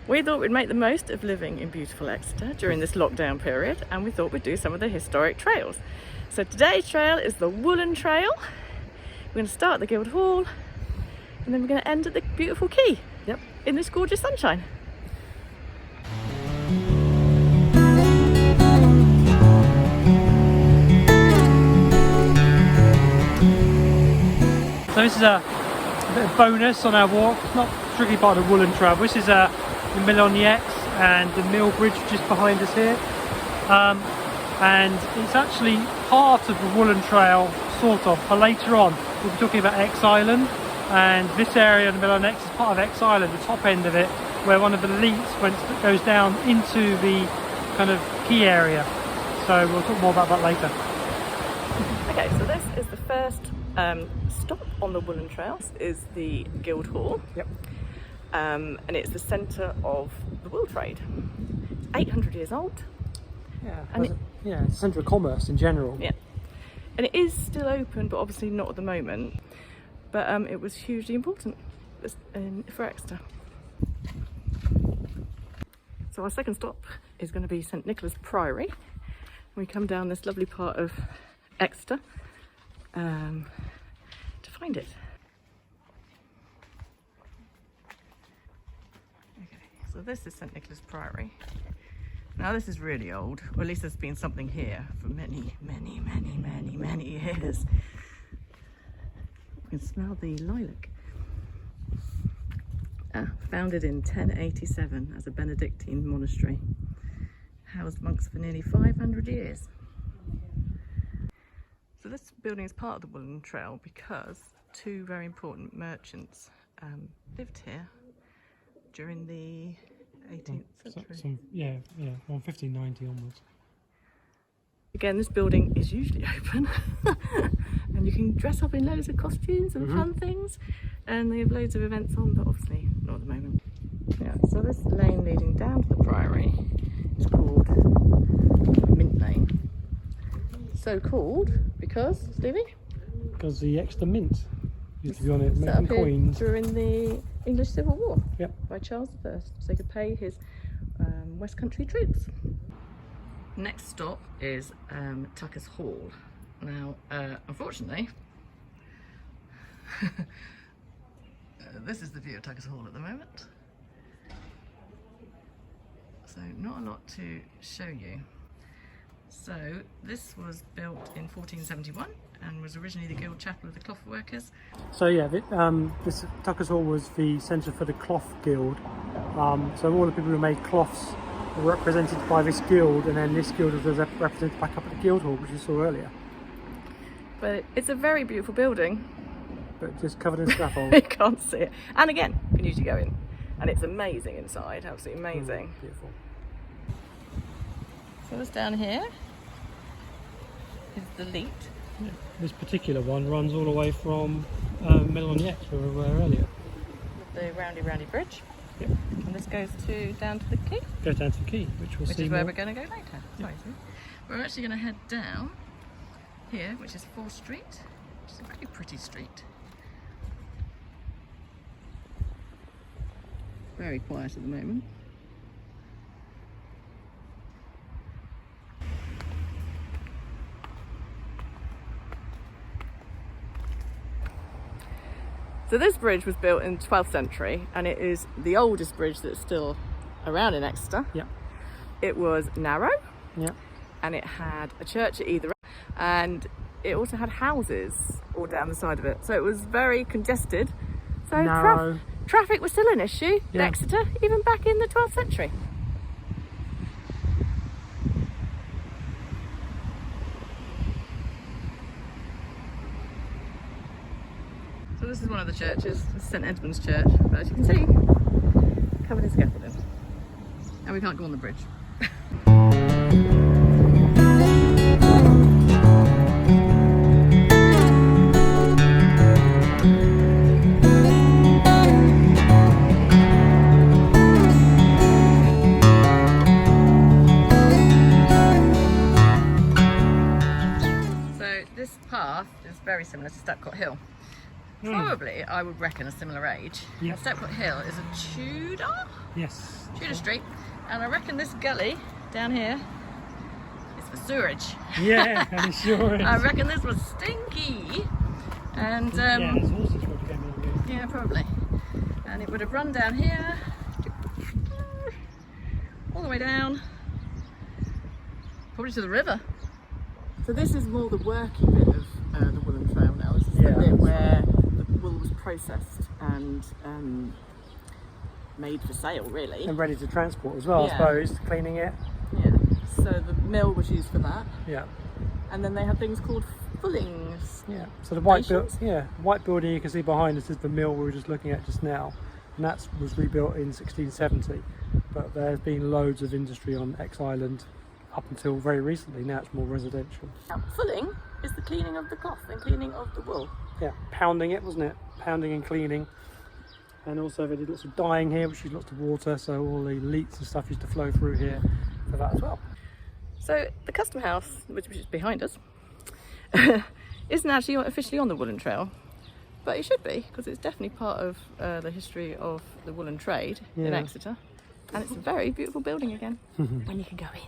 We thought we'd make the most of living in beautiful Exeter during this lockdown period, and we thought we'd do some of the historic trails. So today's trail is the Woollen Trail. We're going to start at the Guildhall and then we're going to end at the beautiful quay. Yep. In this gorgeous sunshine. So this is a bit of bonus on our walk. It's not strictly part of the Woollen Trail. This is the mill on the Ex and the mill bridge just behind us here. And it's actually part of the Woollen Trail, sort of, for later on. We'll be talking about Ex Island, and this area, the mill on Ex, is part of Ex Island, the top end of it, where one of the leats goes down into the kind of quay area. So we'll talk more about that later. Okay, so this is the first stop on the Woollen Trails, is the Guildhall. Yep. And it's the centre of the wool trade. 800 years old. Yeah, and it's a centre of commerce in general. Yeah, and it is still open, but obviously not at the moment. But it was hugely important for Exeter. So our second stop is going to be St Nicholas Priory. We come down this lovely part of Exeter to find it. Okay, so this is St Nicholas Priory. Now this is really old, or at least there's been something here for many years. You can smell the lilac. Founded in 1087 as a Benedictine monastery. Housed monks for nearly 500 years. So this building is part of the Woollen Trail because two very important merchants lived here during the 18th century. From 1590 onwards. Again, this building is usually open and you can dress up in loads of costumes and fun things, and they have loads of events on, but obviously not at the moment. Yeah, so this lane leading down to the Priory is called Mint Lane. So called because, Stevie? Because the Exeter Mint used to be on it, Set up making here coins. during the English Civil War. Yep. By Charles I, so he could pay his West Country troops. Next stop is Tucker's Hall. Now, unfortunately, this is the view of Tucker's Hall at the moment. So not a lot to show you. So this was built in 1471 and was originally the Guild Chapel of the Cloth Workers. So yeah, this Tucker's Hall was the centre for the Cloth Guild. So all the people who made cloths were represented by this guild, and then this guild was represented back up at the Guildhall, which you saw earlier. But it's a very beautiful building. But just covered in scaffold. You can't see it. And again, you can usually go in. And it's amazing inside, absolutely amazing. Beautiful. So this down here is the Leat. Yeah. This particular one runs all the way from Mill on the Ex, where we were earlier. The roundy bridge. Yep. And this goes down to the quay. Goes down to the quay, which we'll see is where more. we're going to go later. Sorry, we're actually going to head down here, which is 4th Street, which is a pretty pretty street. Very quiet at the moment. So this bridge was built in the 12th century, and it is the oldest bridge that's still around in Exeter. Yeah. It was narrow. Yeah. And it had a church at either end, and it also had houses all down the side of it. So it was very congested. So traffic was still an issue in Exeter, even back in the 12th century. So this is one of the churches, St Edmund's Church, but as you can see, covered in scaffolding. And we can't go on the bridge. So this path is very similar to Stepcot Hill. Probably, I would reckon, a similar age. Yeah. Stepcot Hill is a Tudor Yes. Tudor Street. And I reckon this gully down here is for sewerage. Yeah, I'm sure it is. I reckon this was stinky. And yeah, there's horses probably going on here. yeah, probably. And it would have run down here, all the way down, probably to the river. So this is more the working bit of the Woollen Trail now. This is the bit where the wool was processed and made for sale, really. And ready to transport as well, I suppose, cleaning it. Yeah, so the mill was used for that. Yeah. And then they had things called fullings. Yeah, so the white building you can see behind us is the mill we were just looking at just now. And that was rebuilt in 1670. But there's been loads of industry on X Island up until very recently. Now it's more residential. Now, fulling is the cleaning of the cloth and cleaning of the wool. Yeah, pounding it, wasn't it? Pounding and cleaning. And also they did lots of dyeing here, which used lots of water, so all the leats and stuff used to flow through here for that as well. So the custom house, which is behind us, isn't actually officially on the Woollen Trail, but it should be, because it's definitely part of the history of the woolen trade in Exeter, and it's a very beautiful building again when you can go in.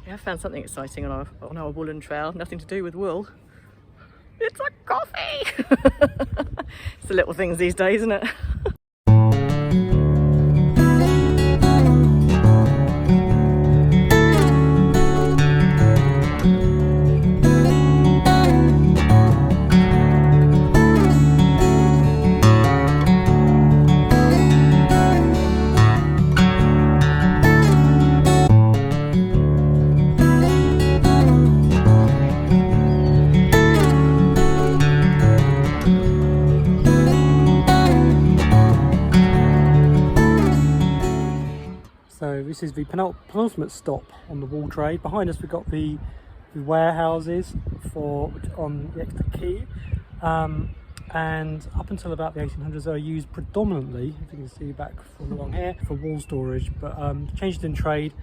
Yeah, I found something exciting on our Woollen Trail, nothing to do with wool. It's a coffee! It's the little things these days, isn't it? So this is the penultimate stop on the wool trade. Behind us we've got the warehouses on the Exeter Quay, and up until about the 1800s they were used predominantly, if you can see back from along here, for wool storage. But changes in trade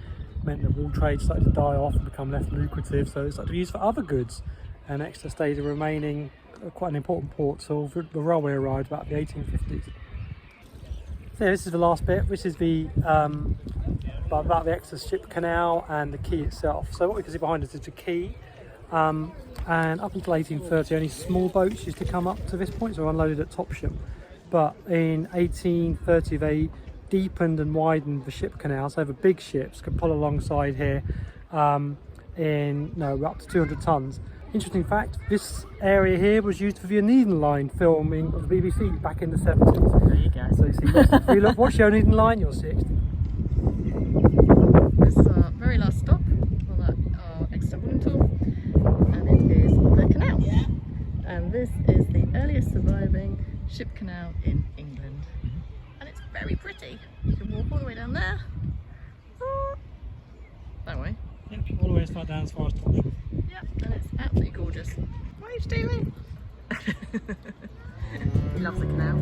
meant that wool trade started to die off and become less lucrative, so it started to be used for other goods, and Exeter stayed remaining quite an important port till the railway arrived about the 1850s. So this is the last bit. This is the about the Exeter ship canal and the quay itself. So what we can see behind us is the quay, and up until 1830 only small boats used to come up to this point, so unloaded at Topsham. But in 1830 they deepened and widened the ship canal, so the big ships could pull alongside here up to 200 tons. Interesting fact, this area here was used for the Oneida Line filming of the BBC back in the 70s. There you go. So you see, if you watch the Oneida Line, you'll see it. This is our very last stop on our Exeter Woollen tour, and it is the canal. Yeah. And this is the earliest surviving ship canal in England. And it's very pretty. You can walk all the way down there. That way. Yep, all the way down as far as Topsham. Yep, and it's absolutely gorgeous. What are you doing? He loves the canal.